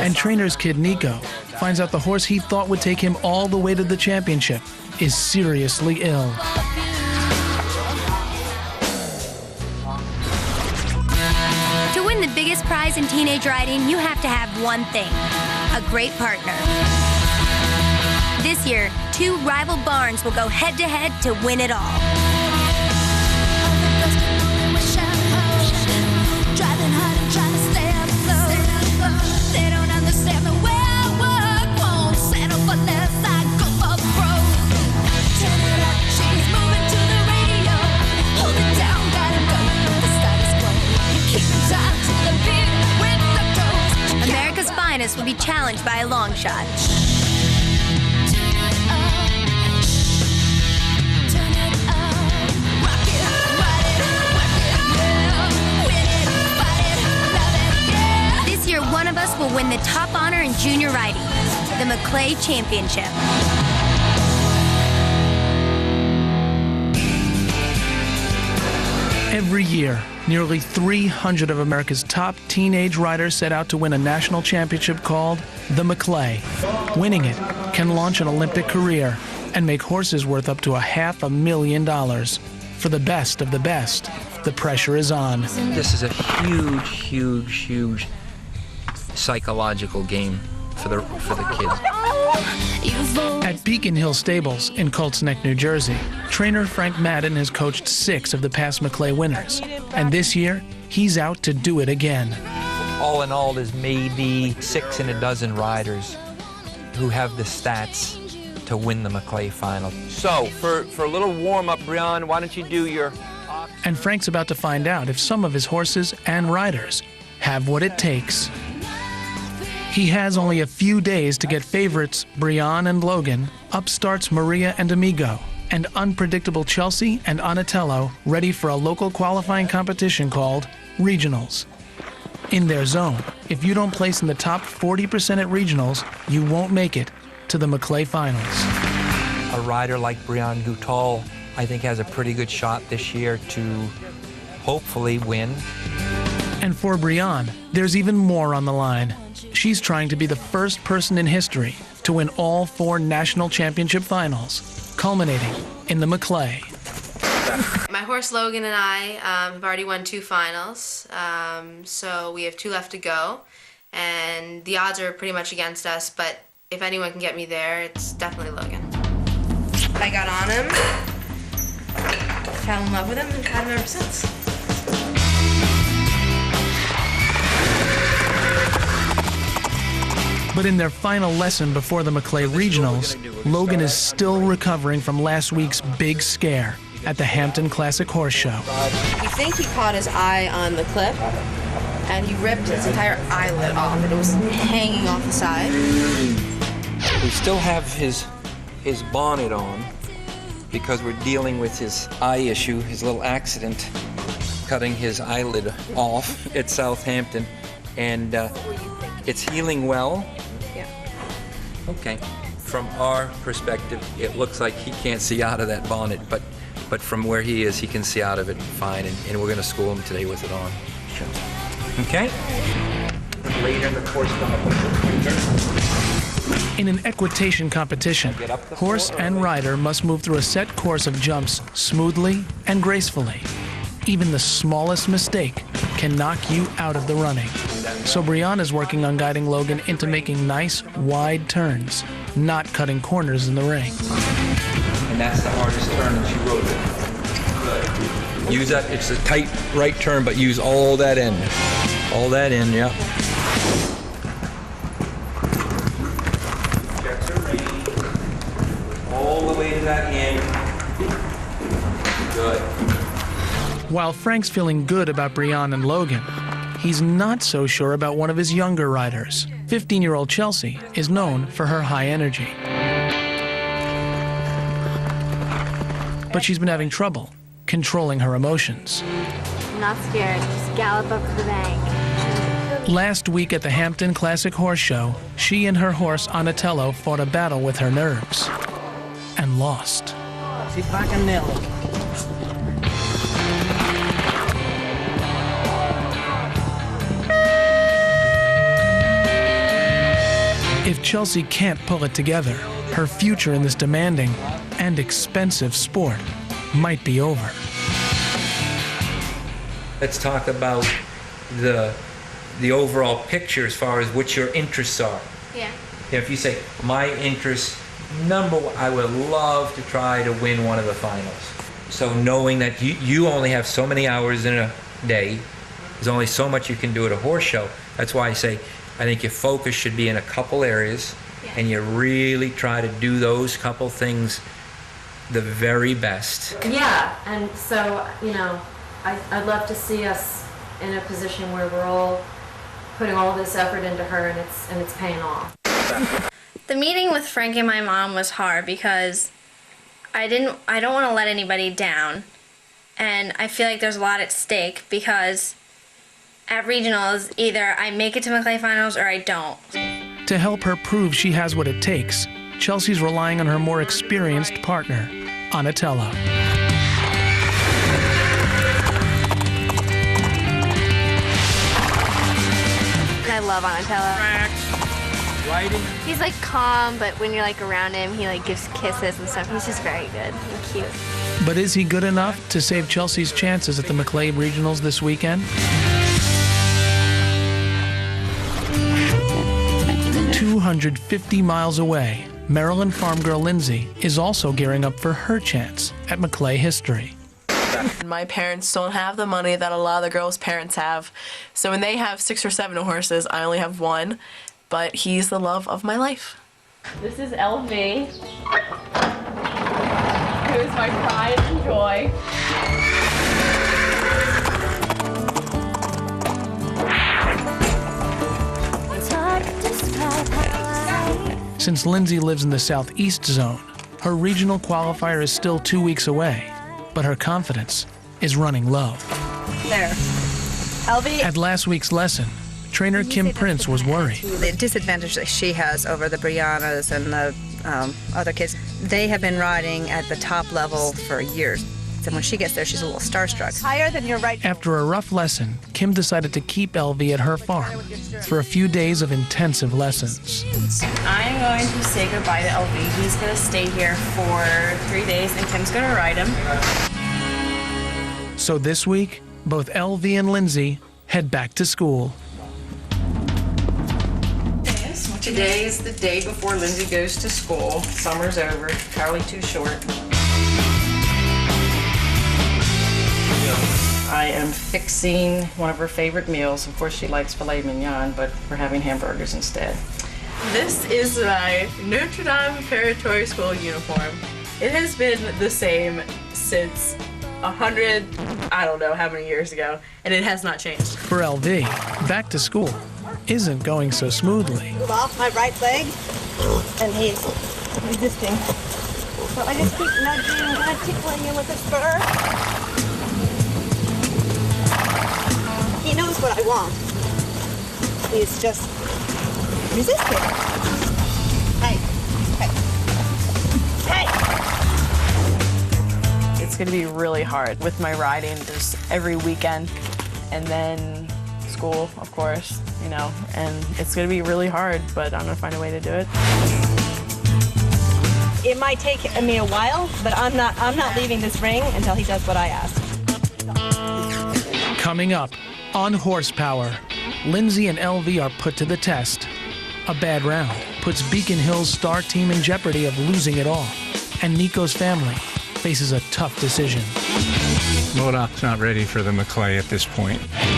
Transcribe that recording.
And trainer's kid Nico finds out the horse he thought would take him all the way to the championship is seriously ill. To win the biggest prize in teenage riding, you have to have one thing: a great partner. This year, 2 rival barns will go head-to-head to win it all. America's finest will be challenged by a long shot. This year, one of us will win the top honor in junior riding, the Maclay Championship. Every year, nearly 300 of America's top teenage riders set out to win a national championship called the Maclay. Winning it can launch an Olympic career and make horses worth up to $500,000. For the best of the best, the pressure is on. This is a huge, huge, huge psychological game for the kids. At Beacon Hill Stables in Colts Neck, New Jersey, trainer Frank Madden has coached 6 of the past Maclay winners. And this year, he's out to do it again. All in all, there's maybe 6 in a dozen riders who have the stats to win the Maclay final. So, for a little warm-up, Brian, why don't you do your... And Frank's about to find out if some of his horses and riders have what it takes. He has only a few days to get favorites Brian and Logan, upstarts Maria and Amigo, and unpredictable Chelsea and Anatello ready for a local qualifying competition called Regionals. In their zone, if you don't place in the top 40% at Regionals, you won't make it to the Maclay finals. A rider like Brian Goutal, I think, has a pretty good shot this year to hopefully win. And for Brian, there's even more on the line. She's trying to be the first person in history to win all 4 national championship finals, culminating in the Maclay. My horse Logan and I have already won 2 finals, so we have 2 left to go, and the odds are pretty much against us, but if anyone can get me there, it's definitely Logan. I got on him, fell in love with him, and had him ever since. But in their final lesson before the Maclay Regionals, Logan is still recovering from last week's big scare at the Hampton Classic Horse Show. We think he caught his eye on the clip, and he ripped his entire eyelid off, and it was hanging off the side. We still have his bonnet on because we're dealing with his eye issue, his little accident, cutting his eyelid off at Southampton, and it's healing well. Yeah. Okay. From our perspective, it looks like he can't see out of that bonnet, but from where he is, he can see out of it fine, and we're going to school him today with it on. Okay? Later in the course, In an equitation competition, horse and rider must move through a set course of jumps smoothly and gracefully. Even the smallest mistake can knock you out of the running. So Brian is working on guiding Logan into making nice, wide turns, not cutting corners in the ring. And that's the hardest turn that you wrote it. Use that, it's a tight right turn, but use all that end. All that end, yeah. Checks are ready. All the way to that end. Good. While Frank's feeling good about Brian and Logan, he's not so sure about one of his younger riders. 15-year-old Chelsea is known for her high energy. But she's been having trouble controlling her emotions. I'm not scared. Just gallop up to the bank. Last week at the Hampton Classic Horse Show, she and her horse Anatello fought a battle with her nerves and lost. See if I can nail it. If Chelsea can't pull it together, her future in this demanding and expensive sport might be over. Let's talk about the overall picture as far as what your interests are. Yeah. If you say, my interest, number one, I would love to try to win one of the finals. So knowing that you only have so many hours in a day, there's only so much you can do at a horse show. That's why I say, I think your focus should be in a couple areas, and you really try to do those couple things the very best. Yeah, and so, you know, I'd love to see us in a position where we're all putting all this effort into her and it's paying off. The meeting with Frank and my mom was hard because I don't want to let anybody down, and I feel like there's a lot at stake because at regionals either I make it to Maclay finals or I don't. To help her prove she has what it takes, Chelsea's relying on her more experienced partner, Anatella. I love Anatella. He's like calm, but when you're like around him, he like gives kisses and stuff. He's just very good and cute. But is he good enough to save Chelsea's chances at the Maclay regionals this weekend? 250 miles away, Maryland farm girl Lindsay is also gearing up for her chance at Maclay history. My parents don't have the money that a lot of the girls' parents have. So when they have 6 or 7 horses, I only have 1. But he's the love of my life. This is LV, who is my pride and joy. Since Lindsay lives in the southeast zone, her regional qualifier is still 2 weeks away, but her confidence is running low. There. LV. At last week's lesson, trainer Kim Prince was worried. The disadvantage that she has over the Briannas and the other kids, they have been riding at the top level for years. And when she gets there, she's a little starstruck. Higher than your right. After a rough lesson, Kim decided to keep LV at her farm for a few days of intensive lessons. I'm going to say goodbye to LV. He's going to stay here for 3 days, and Kim's going to ride him. So this week, both LV and Lindsay head back to school. Today is the day before Lindsay goes to school. Summer's over, probably too short. I am fixing one of her favorite meals. Of course, she likes filet mignon, but we're having hamburgers instead. This is my Notre Dame Preparatory School uniform. It has been the same since 100, I don't know how many years ago, and it has not changed. For LV, back to school isn't going so smoothly. Off my right leg, and he's resisting. So I just keep nudging and kind of tickling him with the spur. He knows what I want. He's just resisting. Hey. Hey. Hey. It's going to be really hard with my riding. There's every weekend, and then school, of course, you know, and it's going to be really hard, but I'm going to find a way to do it. It might take me a while, but I'm not leaving this ring until he does what I ask. Coming up on Horsepower, Lindsay and LV are put to the test. A bad round puts Beacon Hill's star team in jeopardy of losing it all, and Nico's family faces a tough decision. Modoc's not ready for the Maclay at this point.